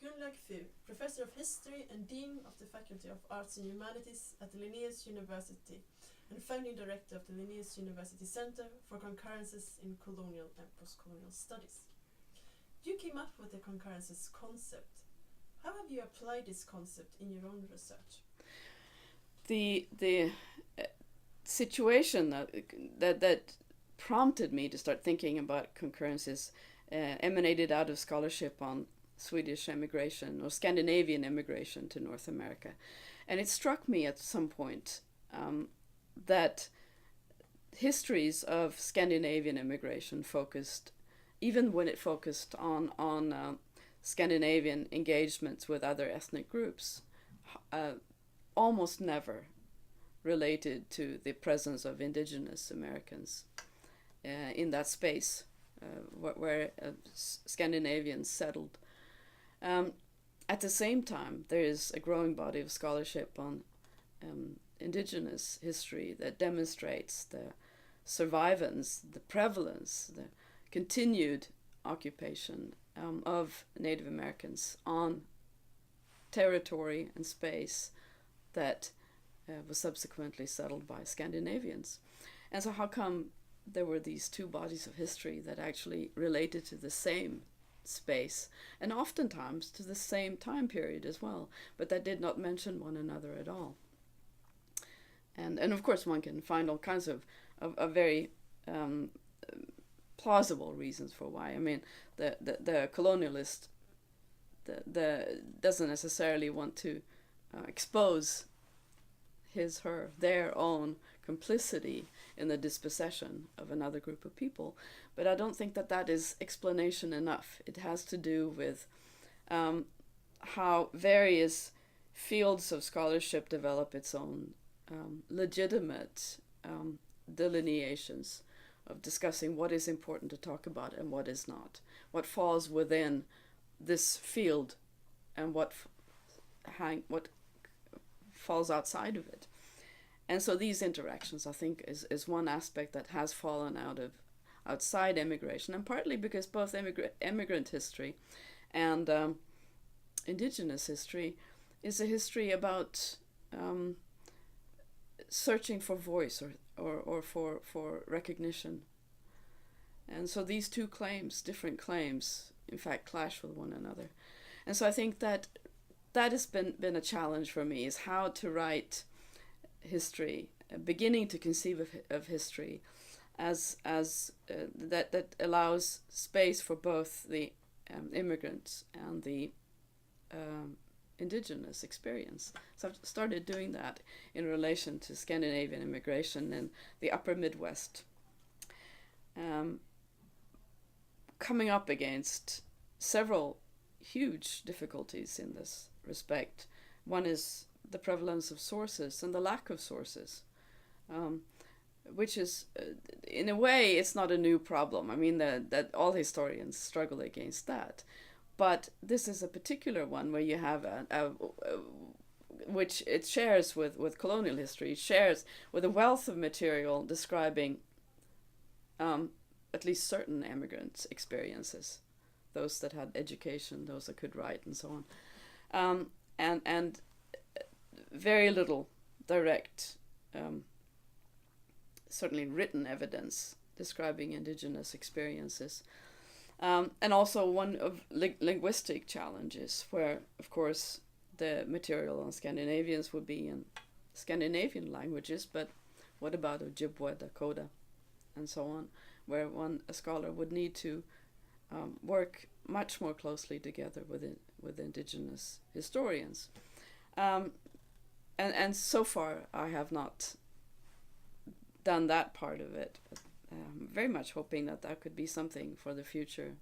Gunlög Fur, Professor of History and Dean of the Faculty of Arts and Humanities at the Linnaeus University and Founding Director of the Linnaeus University Centre for Concurrences in Colonial and Postcolonial Studies. You came up with the Concurrences Concept. How have you applied this concept in your own research? The situation that prompted me to start thinking about concurrences emanated out of scholarship on Swedish immigration or Scandinavian immigration to North America. And it struck me at some point that histories of Scandinavian immigration focused, even when it focused on Scandinavian engagements with other ethnic groups, almost never related to the presence of indigenous Americans in that space where Scandinavians settled. At the same time, there is a growing body of scholarship on indigenous history that demonstrates the survivance, the prevalence, the continued occupation of Native Americans on territory and space that was subsequently settled by Scandinavians. And so how come there were these two bodies of history that actually related to the same space and oftentimes to the same time period as well, but that did not mention one another at all? And of course one can find all kinds of very plausible reasons for why. I mean, the colonialist doesn't necessarily want to expose their own complicity in the dispossession of another group of people. But I don't think that is explanation enough. It has to do with how various fields of scholarship develop its own legitimate delineations of discussing what is important to talk about and what is not, what falls within this field and what falls outside of it. And so these interactions, I think, is one aspect that has fallen outside immigration, and partly because both immigrant history and indigenous history is a history about searching for voice or for recognition. And so these two different claims, in fact, clash with one another. And so I think that has been a challenge for me, is how to write history, beginning to conceive of history as that allows space for both the immigrants and the indigenous experience. So I've started doing that in relation to Scandinavian immigration in the upper Midwest, coming up against several huge difficulties in this respect. One is the prevalence of sources and the lack of sources, which is, in a way, it's not a new problem. I mean, that all historians struggle against that. But this is a particular one where you have which it shares with colonial history, it shares with a wealth of material describing at least certain immigrants' experiences, those that had education, those that could write, and so on, and very little direct, certainly written evidence describing indigenous experiences. And also one of linguistic challenges, where, of course, the material on Scandinavians would be in Scandinavian languages, but what about Ojibwe, Dakota, and so on, where a scholar would need to work much more closely together with indigenous historians. And so far I have not done that part of it, but very much hoping that could be something for a future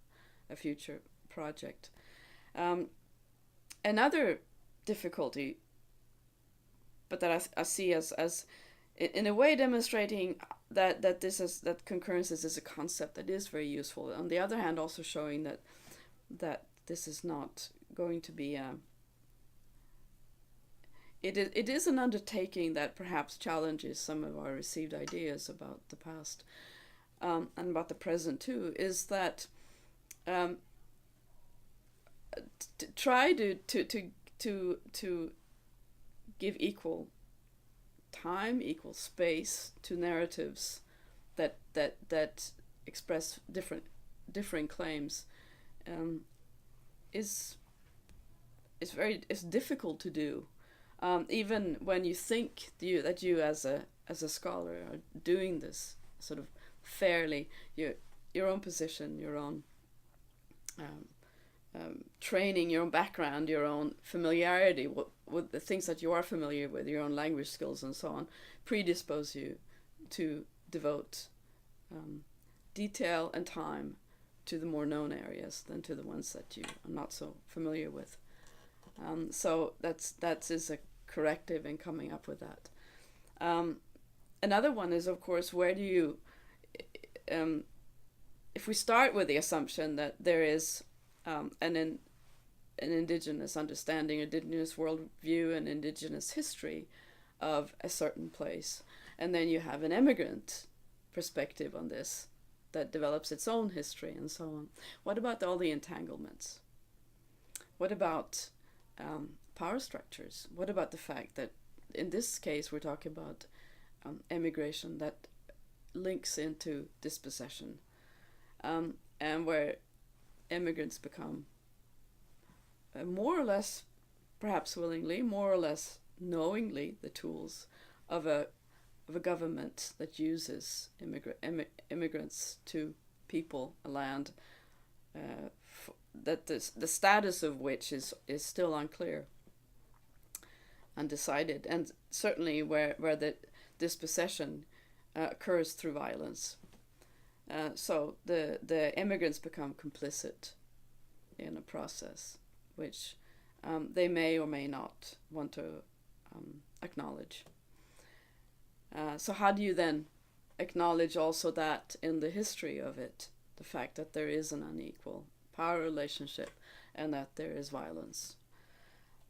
project. Another difficulty, but that I see as in a way demonstrating that concurrences is a concept that is very useful. On the other hand, also showing that this is not going to be it is an undertaking that perhaps challenges some of our received ideas about the past and about the present too, is that try to give equal time, equal space to narratives that express different claims is difficult to do, even when you think that you as a scholar are doing this sort of fairly, your own position, your own training, your own background, your own familiarity with the things that you are familiar with, your own language skills and so on, predispose you to devote detail and time to the more known areas than to the ones that you are not so familiar with. So that is a corrective in coming up with that. Another one is, of course, where do you, if we start with the assumption that there is an indigenous understanding, indigenous worldview, and indigenous history of a certain place, and then you have an immigrant perspective on this that develops its own history and so on. What about all the entanglements? What about power structures? What about the fact that in this case we're talking about immigration that links into dispossession, and where immigrants become more or less, perhaps willingly, more or less knowingly, the tools of a government that uses immigrants to people a land that the status of which is still unclear, undecided, and certainly where the dispossession occurs through violence. So the immigrants become complicit in a process which they may or may not want to acknowledge. So how do you then acknowledge also that in the history of it, the fact that there is an unequal power relationship and that there is violence?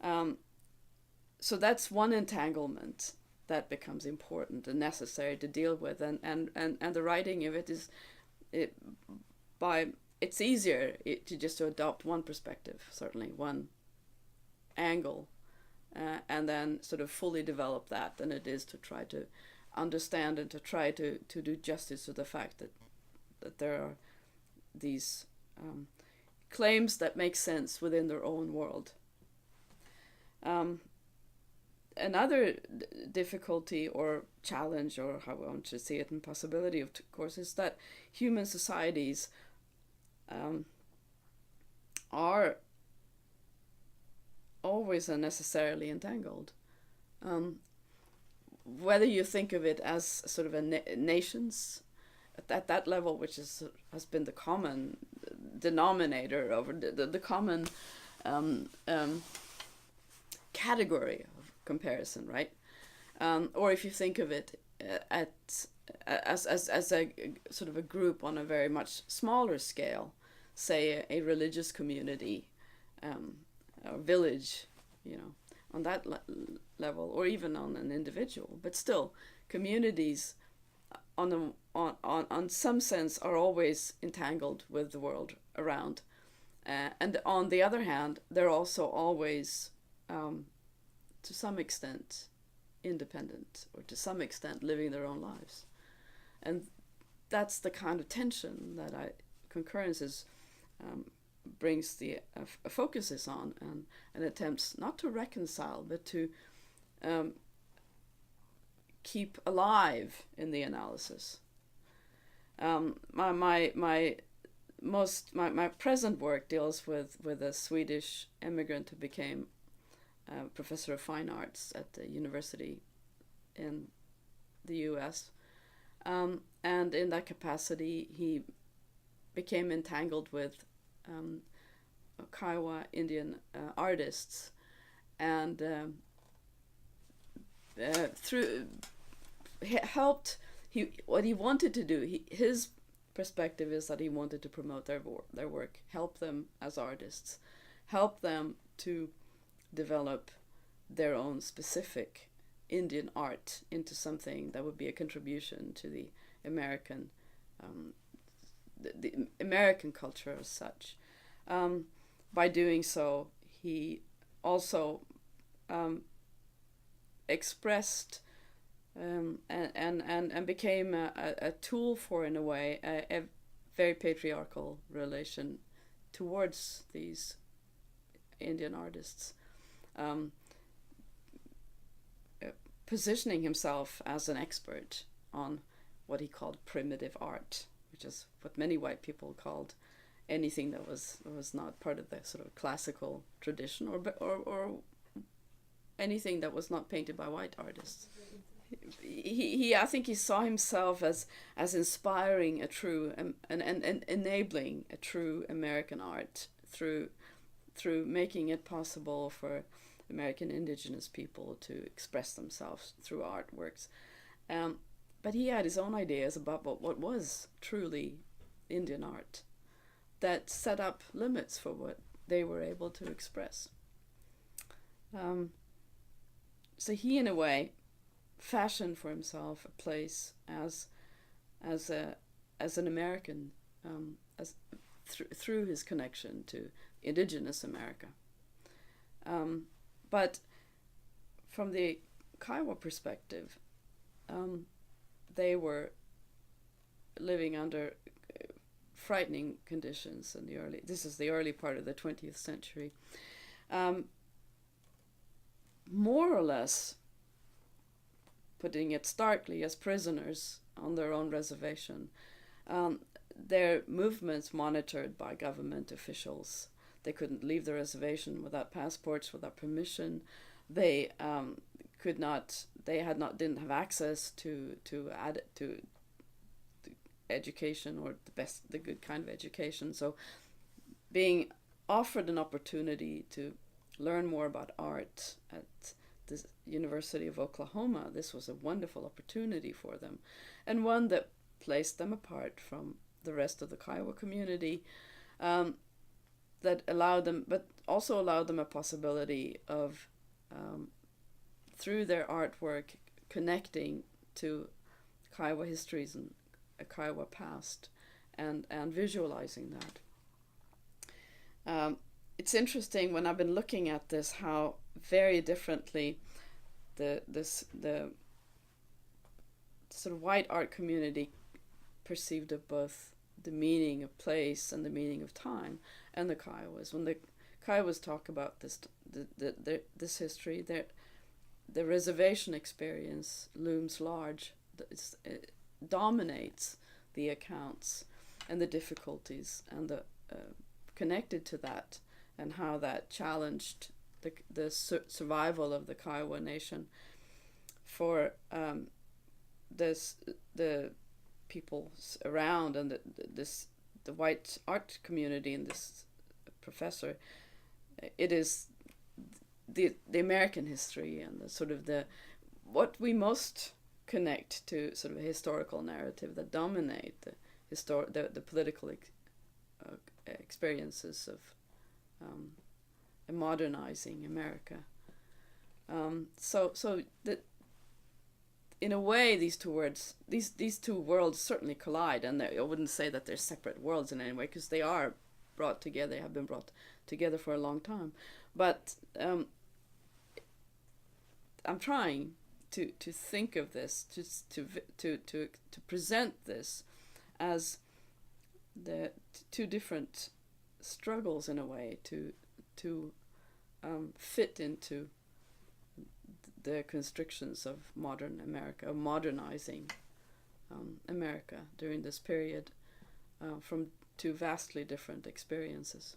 So that's one entanglement that becomes important and necessary to deal with, and the writing of it is it's easier to just to adopt one perspective, certainly one angle, and then sort of fully develop that, than it is to try to understand and to try to do justice to the fact that there are these claims that make sense within their own world. Another difficulty or challenge, or how I want to see it, and possibility, of course, is that human societies are always unnecessarily entangled. Whether you think of it as sort of a nations at that level, which has been the common denominator over the common category of comparison, right? Or if you think of it as a sort of a group on a very much smaller scale, say a religious community, or village, on that level, or even on an individual, but still, communities on some sense are always entangled with the world around, and on the other hand, they're also always, to some extent, independent, or to some extent living their own lives, and that's the kind of tension that Concurrences brings the focuses on, and attempts not to reconcile but to keep alive in the analysis. My present work deals with a Swedish immigrant who became professor of fine arts at the university in the US, and in that capacity he became entangled with Kiowa Indian artists, and what he wanted to do. His perspective is that he wanted to promote their work, help them as artists, help them to develop their own specific Indian art into something that would be a contribution to the American the American culture as such. By doing so, he also expressed and became a tool for, in a way, a very patriarchal relation towards these Indian artists, positioning himself as an expert on what he called primitive art, which is what many white people called anything that was not part of the sort of classical tradition, or anything that was not painted by white artists. He I think he saw himself as inspiring a true and enabling a true American art through making it possible for American indigenous people to express themselves through artworks. But he had his own ideas about what was truly Indian art that set up limits for what they were able to express. So he, in a way, fashioned for himself a place as an American, through his connection to indigenous America. But from the Kiowa perspective, they were living under frightening conditions in this is the early part of the 20th century. More or less, putting it starkly, as prisoners on their own reservation. Their movements monitored by government officials. They couldn't leave the reservation without passports, without permission. They didn't have access to education, or the good kind of education. So being offered an opportunity to learn more about art at the University of Oklahoma, this was a wonderful opportunity for them, and one that placed them apart from the rest of the Kiowa community, that allowed them, but also allowed them a possibility of, through their artwork, connecting to Kiowa histories and a Kiowa past, and visualizing that. It's interesting when I've been looking at this, how very differently the sort of white art community perceived of both the meaning of place and the meaning of time, and the Kiowas. When the Kiowas talk about this history, the reservation experience looms large. It dominates the accounts and the difficulties and the connected to that, and how that challenged the survival of the Kiowa nation for the people around, and the white art community, and this professor. It is the American history, and the sort of what we most connect to, sort of a historical narrative that dominate the political experiences of modernizing America. So that, in a way, these two worlds certainly collide, and I wouldn't say that they're separate worlds in any way, because they are brought together. They have been brought together for a long time. But I'm trying to think of this, to present this as the two different struggles, in a way, to fit into the constrictions of modern America, of modernizing America during this period, from two vastly different experiences.